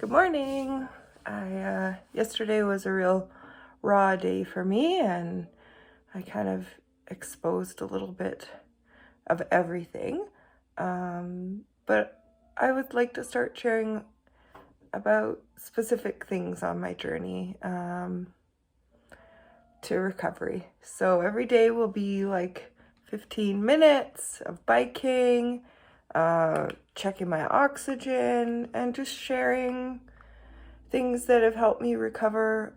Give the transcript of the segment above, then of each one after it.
Good morning. Yesterday was a real raw day for me, and I kind of exposed a little bit of everything. But I would like to start sharing about specific things on my journey to recovery. So every day will be like 15 minutes of biking, checking my oxygen, and just sharing things that have helped me recover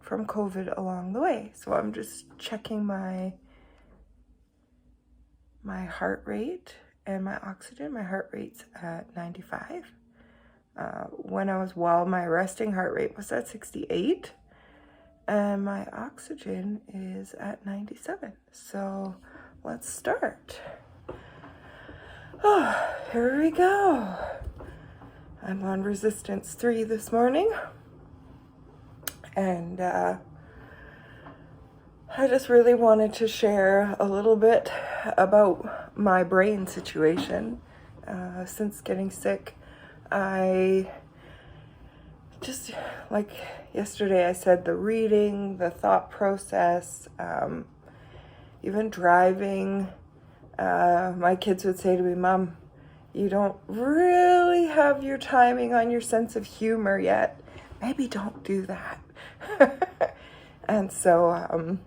from COVID along the way. So I'm just checking my heart rate and my oxygen. My heart rate's at 95. When I was well, my resting heart rate was at 68. And my oxygen is at 97. So let's start. Oh, here we go. I'm on resistance 3 this morning. And I just really wanted to share a little bit about my brain situation. Since getting sick, I just, like yesterday I said, the reading, the thought process, even driving, my kids would say to me, "Mom, you don't really have your timing on your sense of humor yet. Maybe don't do that." And so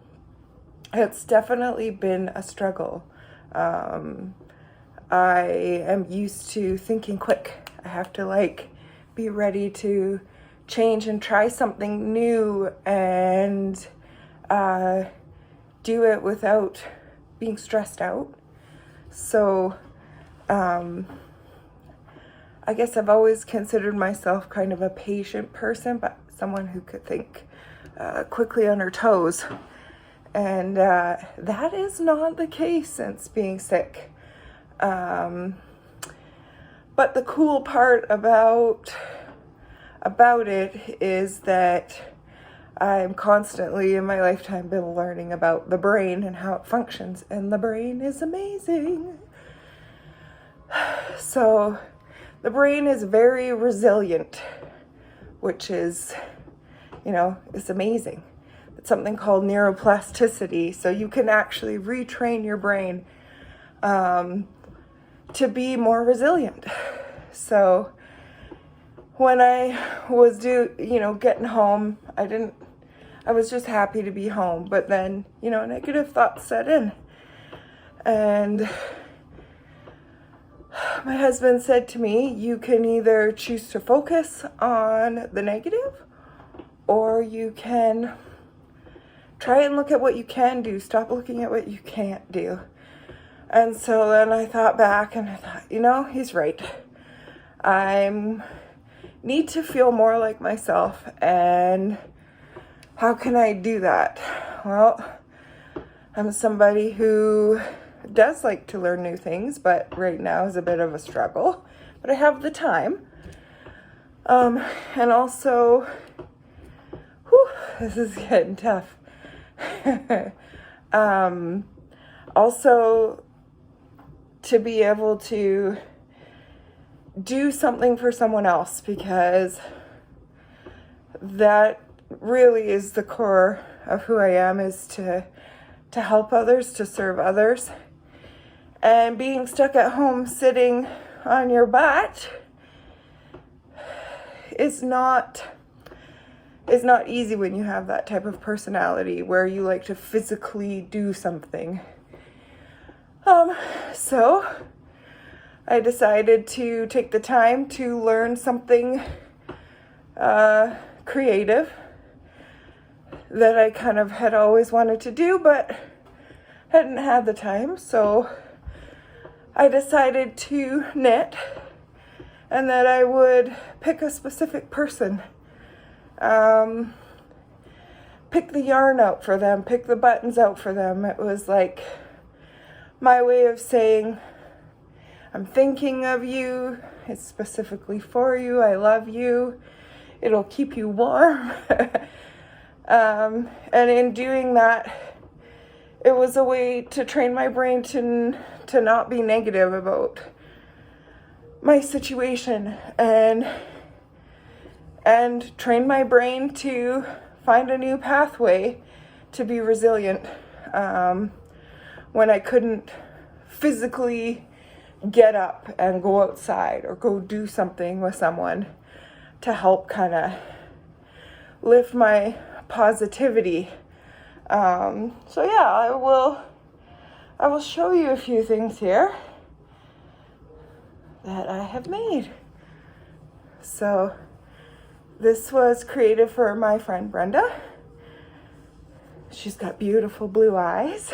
it's definitely been a struggle. I am used to thinking quick. I have to be ready to change and try something new and do it without being stressed out. So I guess I've always considered myself kind of a patient person, but someone who could think quickly on her toes. And that is not the case since being sick. But the cool part about it is that I'm constantly in my lifetime been learning about the brain and how it functions, and the brain is amazing. So the brain is very resilient, which is, it's amazing. It's something called neuroplasticity. So you can actually retrain your brain to be more resilient. So when I was getting home, I was just happy to be home, but then, negative thoughts set in. And my husband said to me, you can either choose to focus on the negative, or you can try and look at what you can do. Stop looking at what you can't do. And so then I thought back and I thought, he's right. I need to feel more like myself. And how can I do that? Well, I'm somebody who does like to learn new things, but right now is a bit of a struggle. But I have the time. And also, this is getting tough. Also, to be able to do something for someone else, because that really is the core of who I am, is to help others, to serve others. And being stuck at home sitting on your butt is not easy when you have that type of personality where you like to physically do something. So I decided to take the time to learn something creative that I kind of had always wanted to do, but hadn't had the time. So I decided to knit, and that I would pick a specific person. Pick the yarn out for them, pick the buttons out for them. It was like my way of saying, I'm thinking of you, it's specifically for you, I love you, it'll keep you warm. And in doing that, it was a way to train my brain to not be negative about my situation. And and train my brain to find a new pathway to be resilient when I couldn't physically get up and go outside or go do something with someone to help kind of lift my positivity. So yeah, I will show you a few things here that I have made. So this was created for my friend Brenda. She's got beautiful blue eyes.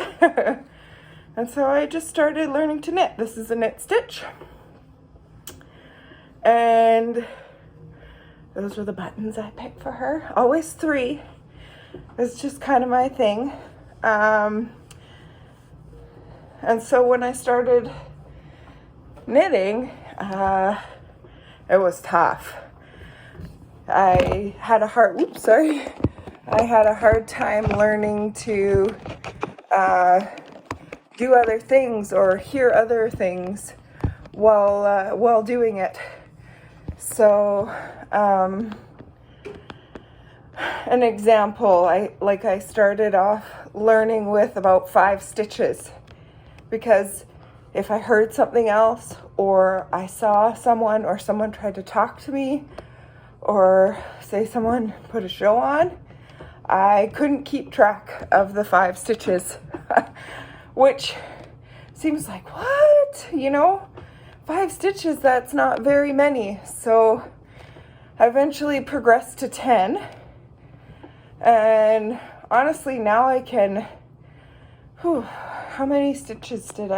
And so I just started learning to knit. This is a knit stitch. And those were the buttons I picked for her. Always 3. It's just kind of my thing. And so when I started knitting, it was tough. I had a hard time learning to do other things or hear other things while doing it. So, an example, I started off learning with about 5 stitches, because if I heard something else, or I saw someone, or someone tried to talk to me, or say someone put a show on, I couldn't keep track of the 5 stitches, which seems like, what? 5 stitches, that's not very many. So I eventually progressed to 10. And honestly, now I can, how many stitches did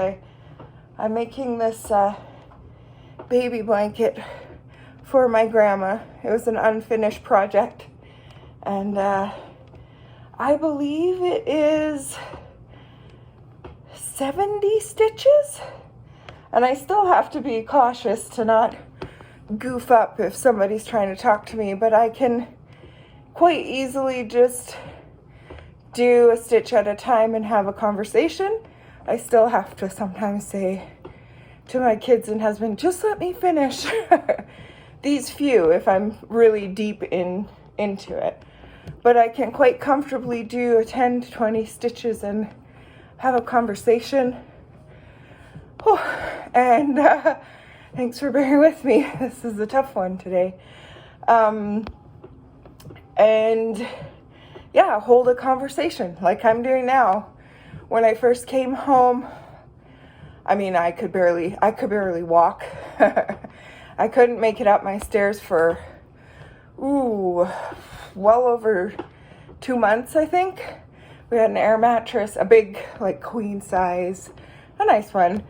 I'm making this baby blanket for my grandma. It was an unfinished project. And I believe it is 70 stitches. And I still have to be cautious to not goof up if somebody's trying to talk to me, but I can quite easily just do a stitch at a time and have a conversation. I still have to sometimes say to my kids and husband, just let me finish these few if I'm really deep into it. But I can quite comfortably do a 10 to 20 stitches and have a conversation. And thanks for bearing with me. This is a tough one today. And yeah, hold a conversation like I'm doing now. When I first came home, I could barely walk. I couldn't make it up my stairs for, well over 2 months, I think. We had an air mattress, a big, queen size, a nice one,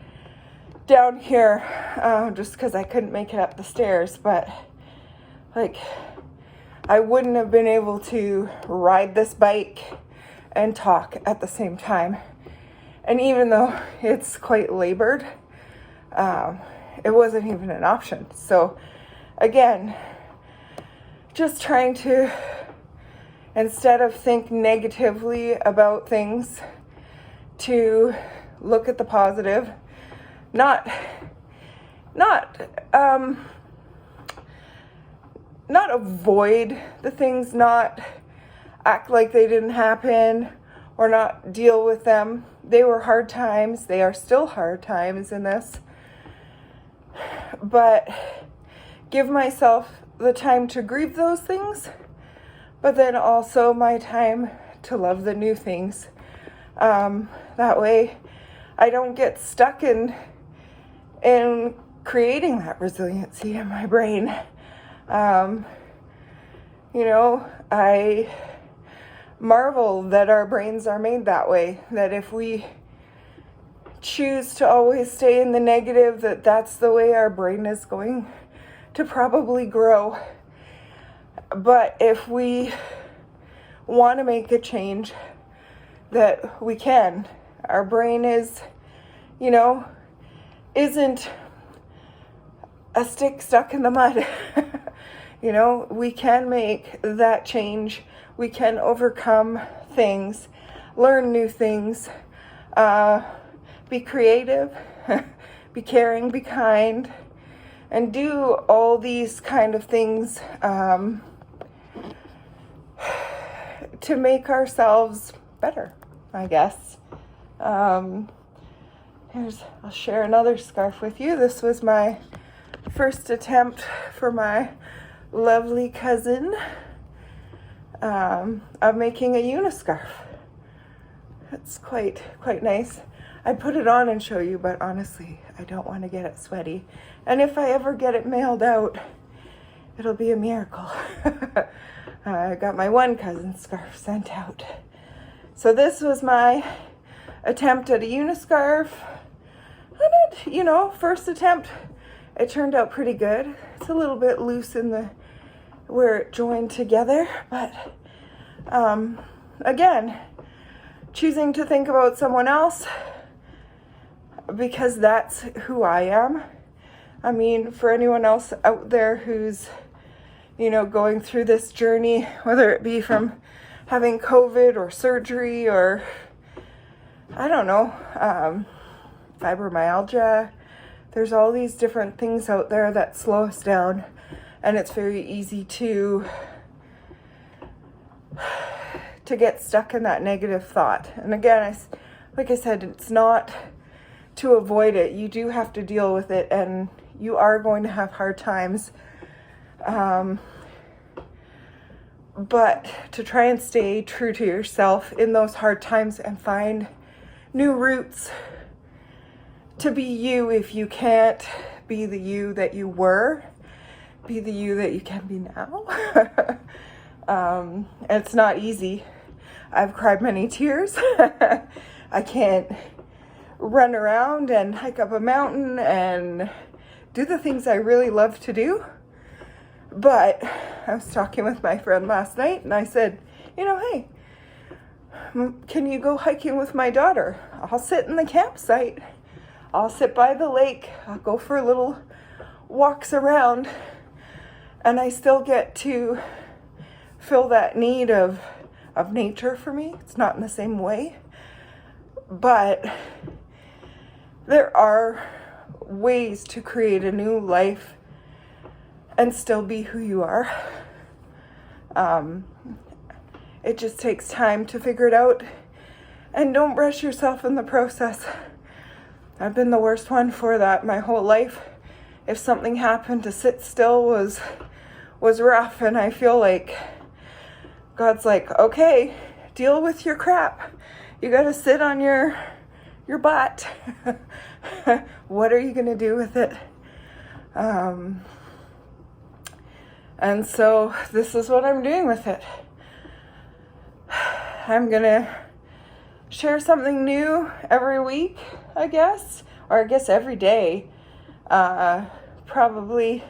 down here, just because I couldn't make it up the stairs. But, I wouldn't have been able to ride this bike and talk at the same time. And even though it's quite labored, it wasn't even an option. So, again, just trying to, instead of think negatively about things, to look at the positive, not avoid the things, not act like they didn't happen, or not deal with them. They were hard times. They are still hard times in this. But give myself the time to grieve those things, but then also my time to love the new things. That way I don't get stuck in creating that resiliency in my brain. I marvel that our brains are made that way, that if we choose to always stay in the negative, that's the way our brain is going to probably grow. But if we want to make a change, that we can. Our brain is, isn't a stick stuck in the mud. We can make that change. We can overcome things, learn new things, be creative, be caring, be kind, and do all these kind of things to make ourselves better, I guess. I'll share another scarf with you. This was my first attempt for my lovely cousin of making a uniscarf. It's quite nice. I'd put it on and show you, but honestly, I don't want to get it sweaty. And if I ever get it mailed out, it'll be a miracle. I got my one cousin's scarf sent out. So this was my attempt at a uniscarf. And first attempt, it turned out pretty good. It's a little bit loose in where it joined together, but again, choosing to think about someone else because that's who I am. I mean, for anyone else out there who's, going through this journey, whether it be from having COVID or surgery or, I don't know, fibromyalgia, there's all these different things out there that slow us down, and it's very easy to get stuck in that negative thought. And again, like I said, it's not to avoid it. You do have to deal with it, and you are going to have hard times. But to try and stay true to yourself in those hard times and find new routes to be you. If you can't be the you that you were, be the you that you can be now. It's not easy. I've cried many tears. I can't run around and hike up a mountain and do the things I really love to do. But I was talking with my friend last night and I said, hey, can you go hiking with my daughter? I'll sit in the campsite. I'll sit by the lake. I'll go for little walks around, and I still get to fill that need of nature for me. It's not in the same way, but there are ways to create a new life and still be who you are. It just takes time to figure it out, and don't rush yourself in the process. I've been the worst one for that my whole life. If something happened, to sit still was rough, and I feel like God's like, okay, deal with your crap. You gotta sit on your butt. What are you gonna do with it? And so this is what I'm doing with it. I'm gonna share something new every week, I guess, or I guess every day. Probably,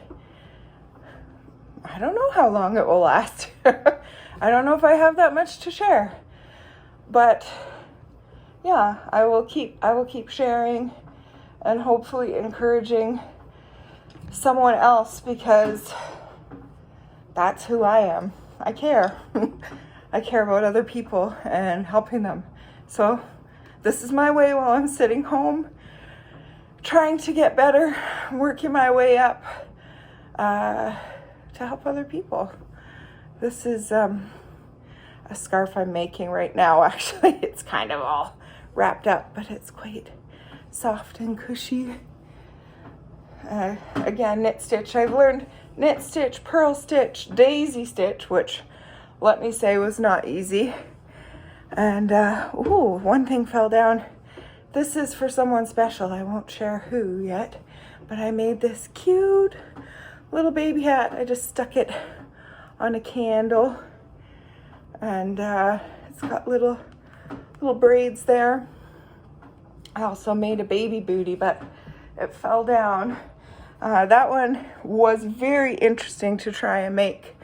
I don't know how long it will last. I don't know if I have that much to share, but yeah, I will keep sharing and hopefully encouraging someone else, because that's who I am. I care. I care about other people and helping them. So this is my way while I'm sitting home trying to get better, working my way up to help other people. This is a scarf I'm making right now. Actually, it's kind of all wrapped up, but it's quite soft and cushy. Again, knit stitch. I've learned knit stitch, purl stitch, daisy stitch, which, let me say, was not easy. And one thing fell down. This is for someone special. I won't share who yet, but I made this cute little baby hat. I just stuck it on a candle, and it's got little braids there. I also made a baby booty, but it fell down. That one was very interesting to try and make.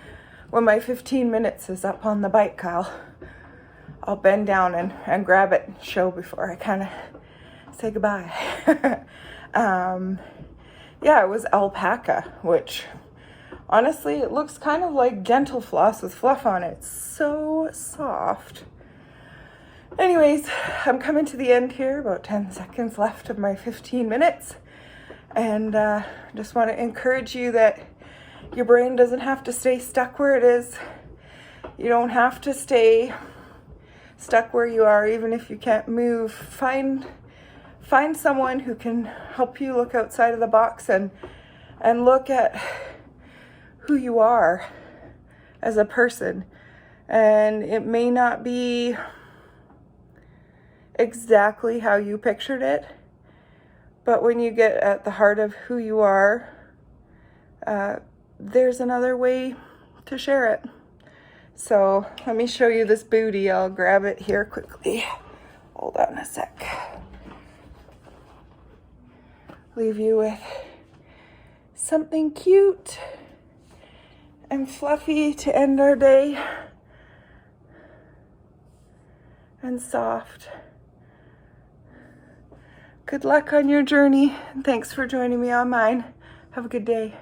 When my 15 minutes is up on the bike, I'll bend down and grab it and show before I kind of say goodbye. Yeah, it was alpaca, which honestly, it looks kind of like dental floss with fluff on it. It's so soft. Anyways, I'm coming to the end here, about 10 seconds left of my 15 minutes. And just want to encourage you that your brain doesn't have to stay stuck where it is. You don't have to stay stuck where you are, even if you can't move. Find someone who can help you look outside of the box and look at who you are as a person. And it may not be exactly how you pictured it, but when you get at the heart of who you are, there's another way to share it. So let me show you this booty. I'll grab it here quickly. Hold on a sec. Leave you with something cute and fluffy to end our day, and soft. Good luck on your journey. Thanks for joining me on mine. Have a good day.